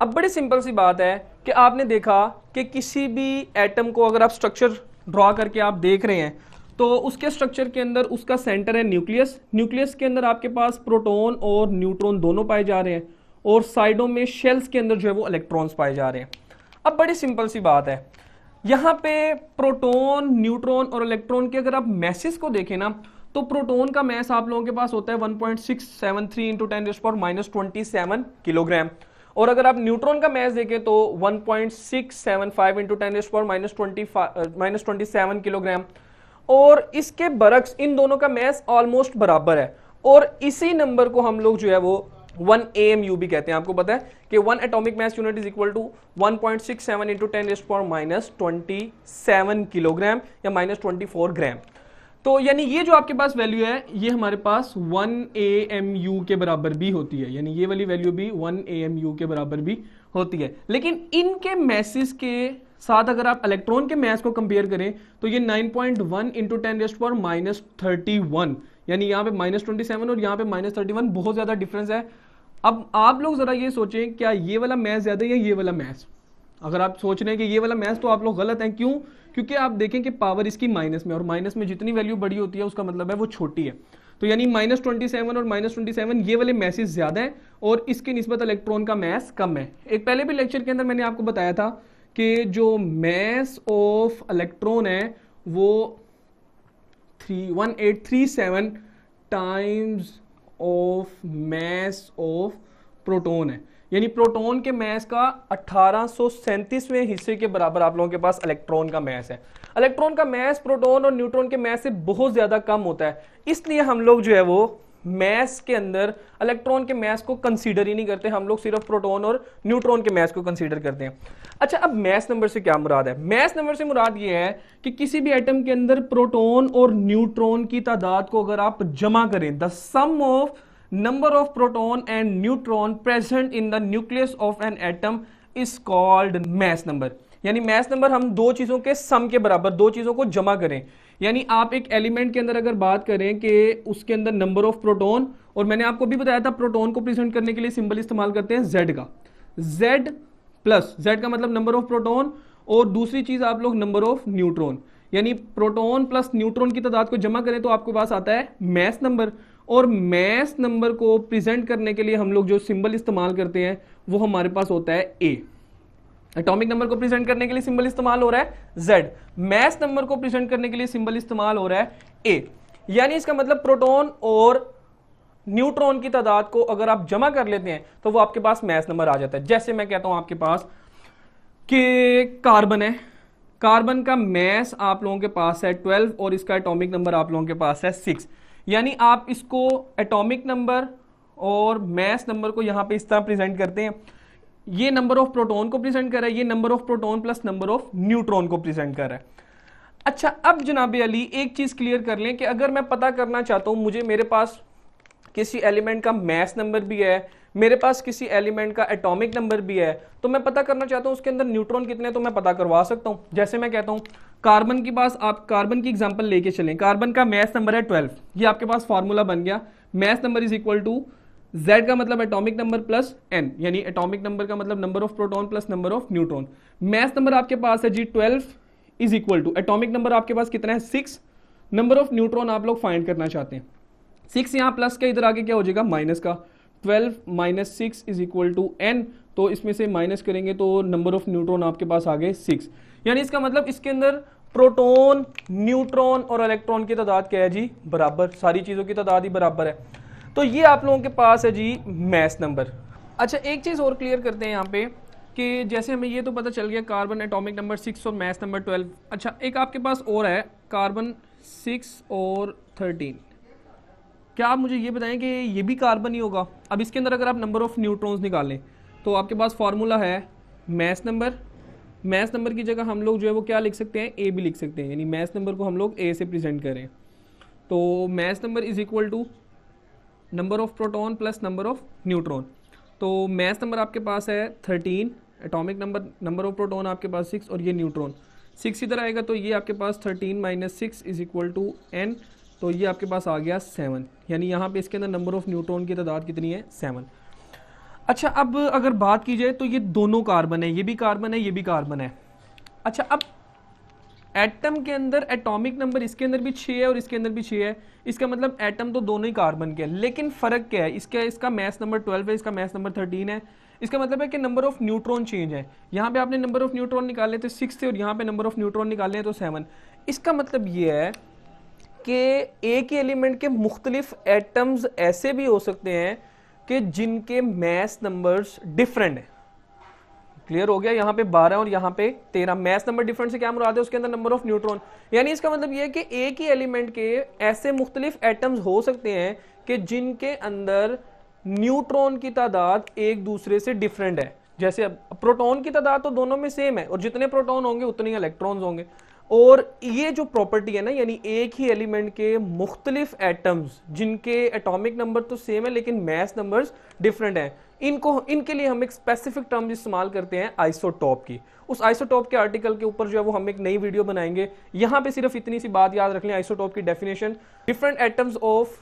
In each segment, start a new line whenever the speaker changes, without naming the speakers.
अब बड़ी सिंपल सी बात है कि आपने देखा कि किसी भी एटम को अगर आप स्ट्रक्चर ड्रॉ करके आप देख रहे हैं तो उसके स्ट्रक्चर के अंदर उसका सेंटर है न्यूक्लियस। न्यूक्लियस के अंदर आपके पास प्रोटॉन और न्यूट्रॉन दोनों पाए जा रहे हैं और साइडों में शेल्स के अंदर जो है वो इलेक्ट्रॉन्स पाए जा रहे हैं। अब बड़ी सिंपल सी बात है, यहाँ पे प्रोटॉन, न्यूट्रॉन और इलेक्ट्रॉन के अगर आप मैसेज को देखें ना तो प्रोटॉन का मैस आप लोगों के पास होता है 1.673 इंटू 10⁻⁻27 किलोग्राम, और अगर आप न्यूट्रॉन का मैस देखें तो 1.675 इंटू 10⁻27 किलोग्राम, और इसके बरक्स इन दोनों का मैस ऑलमोस्ट बराबर है। और इसी नंबर को हम लोग जो है वो 1 AMU भी कहते हैं। आपको पता है कि 1 atomic mass unit is equal to 1.67 into 10⁻⁻27 kilogram या -24 ग्राम। तो यानी ये जो आपके पास वैल्यू है ये हमारे पास 1 AMU के बराबर भी होती है, यानी ये वाली वैल्यू भी 1 AMU के बराबर भी होती है। लेकिन इनके मैसेज के साथ अगर आप इलेक्ट्रॉन के मैस को कंपेयर करें तो ये 9.1 इंटू 10⁻31, यानी यहाँ पे -27 और यहाँ पे -31, बहुत ज्यादा डिफरेंस है। अब आप लोग जरा ये सोचें, क्या ये वाला मैस ज्यादा है या ये वाला मैस? अगर आप सोच रहे हैं कि ये वाला मैस तो आप लोग गलत हैं। क्यों? क्योंकि आप देखें कि पावर इसकी माइनस में, और माइनस में जितनी वैल्यू बड़ी होती है उसका मतलब है वो छोटी है। तो यानी -27 और -27 ये वाले मैसेज ज्यादा है और इसकी निस्बत इलेक्ट्रॉन का मैस कम है। एक पहले भी लेक्चर के अंदर मैंने आपको बताया था कि जो मैस ऑफ इलेक्ट्रॉन है वो 1837 times of mass of proton है, यानी प्रोटॉन के मैस का 1837वें हिस्से के बराबर आप लोगों के पास इलेक्ट्रॉन का मैस है। इलेक्ट्रॉन का मैस प्रोटॉन और न्यूट्रॉन के मैस से बहुत ज्यादा कम होता है, इसलिए हम लोग जो है वो मैस के अंदर इलेक्ट्रॉन के मैस को कंसीडर ही नहीं करते, हम लोग सिर्फ प्रोटॉन और न्यूट्रॉन के मैस को कंसीडर करते हैं। अच्छा, अब मैस नंबर से क्या मुराद है? मैस नंबर से मुराद ये है कि किसी भी एटम के अंदर प्रोटॉन और न्यूट्रॉन की तादाद को अगर आप जमा करें, the sum of number of proton and neutron present in the nucleus of an atom is called mass number। यानी mass number हम दो चीजों के सम के बराबर, दो चीजों को जमा करें। यानी आप एक एलिमेंट के अंदर अगर बात करें कि उसके अंदर नंबर ऑफ प्रोटॉन, और मैंने आपको भी बताया था प्रोटॉन को प्रेजेंट करने के लिए सिंबल इस्तेमाल करते हैं Z का, Z प्लस, Z का मतलब नंबर ऑफ प्रोटॉन, और दूसरी चीज आप लोग नंबर ऑफ न्यूट्रॉन, यानी प्रोटॉन प्लस न्यूट्रॉन की तादाद को जमा करें तो आपके पास आता है मैस नंबर। और मैस नंबर को प्रेजेंट करने के लिए हम लोग जो सिंबल इस्तेमाल करते हैं वो हमारे पास होता है A। एटॉमिक नंबर को प्रेजेंट करने के लिए सिंबल इस्तेमाल हो रहा है Z, मैस नंबर को प्रेजेंट करने के लिए सिंबल इस्तेमाल हो रहा है A। यानी इसका मतलब प्रोटॉन और न्यूट्रॉन की तादाद को अगर आप जमा कर लेते हैं तो वो आपके पास मैस नंबर आ जाता है। जैसे मैं कहता हूं आपके पास कि कार्बन है, कार्बन का मैस आप लोगों के पास है 12 और इसका एटॉमिक नंबर आप लोगों के पास है 6, यानी आप इसको एटॉमिक नंबर और मैस नंबर को यहां पे इस तरह प्रेजेंट करते हैं। ये नंबर ऑफ प्रोटॉन को प्रेजेंट कर रहा है, ये number of proton plus number of neutron को प्रेजेंट कर रहा है। अच्छा, अब जनाब अली एक चीज क्लियर कर लें कि अगर मैं पता करना चाहता हूं, मुझे मेरे पास किसी एलिमेंट का मैस नंबर भी है, मेरे पास किसी एलिमेंट का एटॉमिक नंबर भी है, तो मैं पता करना चाहता हूं उसके अंदर न्यूट्रॉन कितने, तो मैं पता करवा सकता हूं। जैसे मैं कहता हूं कार्बन के पास, आप कार्बन की एग्जांपल लेके चलें, कार्बन का मैस नंबर है 12, ये आपके पास फार्मूला बन गया, mass number is equal to Z का मतलब एटॉमिक नंबर प्लस N, यानी एटॉमिक नंबर का मतलब number of proton plus number of neutron. Mass number आपके पास है जी 12 is equal to atomic number आपके पास कितना है 6, नंबर ऑफ न्यूट्रॉन आप लोग फाइंड करना चाहते हैं 6, यहाँ प्लस का इधर आगे क्या हो जाएगा माइनस का, 12 minus 6 is equal to N, तो इसमें से माइनस करेंगे तो नंबर ऑफ न्यूट्रॉन आपके पास आ गए 6। यानी इसका मतलब इसके अंदर प्रोटॉन, न्यूट्रॉन और इलेक्ट्रॉन की तादाद क्या है जी बराबर, सारी चीजों की तादाद ही बराबर है। तो ये आप लोगों के पास है जी मैस नंबर। अच्छा, एक चीज और क्लियर करते हैं यहाँ पे कि जैसे हमें ये तो पता चल गया कार्बन एटॉमिक नंबर 6 और मैस नंबर 12। अच्छा, एक आपके पास और है कार्बन 6 और 13, क्या आप मुझे ये बताएं कि ये भी कार्बन ही होगा? अब इसके अंदर अगर आप नंबर ऑफ न्यूट्रॉन्स निकालें तो आपके पास फार्मूला है मैस नंबर, मैस नंबर की जगह हम लोग जो है वो क्या लिख सकते हैं, A भी लिख सकते हैं, यानी मैस नंबर को हम लोग A से प्रेजेंट करें तो mass number is equal to number of proton plus number of neutron. तो मैस नंबर आपके पास है 13, atomic number, number of proton आपके पास 6 और ये न्यूट्रॉन 6 इधर आएगा तो ये आपके पास 13 minus 6 is equal to N, तो ये आपके पास आ गया 7, यानी यहाँ पे इसके अंदर नंबर ऑफ न्यूट्रॉन की तादाद कितनी है 7। अच्छा, अब अगर बात की जाए तो ये दोनों कार्बन है, ये भी कार्बन है, ये भी कार्बन है। अच्छा, अब एटम के अंदर एटॉमिक नंबर इसके अंदर भी 6 है और इसके अंदर भी 6 है, इसका मतलब एटम तो दोनों ही कार्बन के हैं, लेकिन फर्क क्या है, इसका मैस नंबर 12 है, इसका मैस नंबर 13 है। इसका मतलब है कि नंबर ऑफ न्यूट्रॉन चेंज है। यहाँ पे आपने नंबर ऑफ न्यूट्रॉन निकाले थे 6 थे और यहाँ पे नंबर ऑफ न्यूट्रॉन निकाले हैं तो 7। इसका मतलब ये है कि एक ही एलिमेंट के मुख्तलिफ एटम्स ऐसे भी हो सकते हैं कि जिनके मैस नंबर्स डिफरेंट है। क्लियर हो गया? यहाँ पे 12 और यहाँ पे 13। मैस नंबर डिफरेंट से क्या मुराद है, उसके अंदर नंबर ऑफ न्यूट्रॉन। यानी इसका मतलब ये है कि एक ही एलिमेंट के ऐसे मुख्तलिफ एटम्स हो सकते हैं कि जिनके अंदर न्यूट्रॉन की तादाद एक दूसरे से डिफरेंट है। जैसे अब प्रोटॉन की तादाद तो दोनों में सेम है और जितने प्रोटॉन होंगे उतने ही इलेक्ट्रॉन्स होंगे। और ये जो प्रॉपर्टी है ना, यानी एक ही एलिमेंट के मुख्तलिफ एटम्स जिनके एटॉमिक नंबर तो सेम है लेकिन मैस नंबर्स डिफरेंट हैं, इनके लिए हम एक स्पेसिफिक टर्म इस्तेमाल करते हैं आइसोटॉप की। उस आइसोटॉप के आर्टिकल के ऊपर जो है वो हम एक नई वीडियो बनाएंगे। यहां पे सिर्फ इतनी सी बात याद रख लें, आइसोटॉप की definition, different atoms of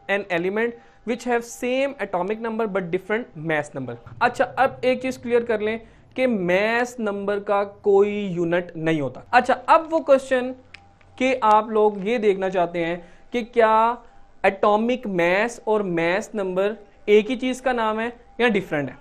an element which have same atomic number but different mass number. अच्छा, अब एक चीज क्लियर कर लें कि मैस नंबर का कोई यूनिट नहीं होता। अच्छा, अब वो क्वेश्चन कि आप लोग ये देखना चाहते हैं कि क्या एटॉमिक मैस और मैस नंबर एक ही चीज का नाम है या डिफरेंट है।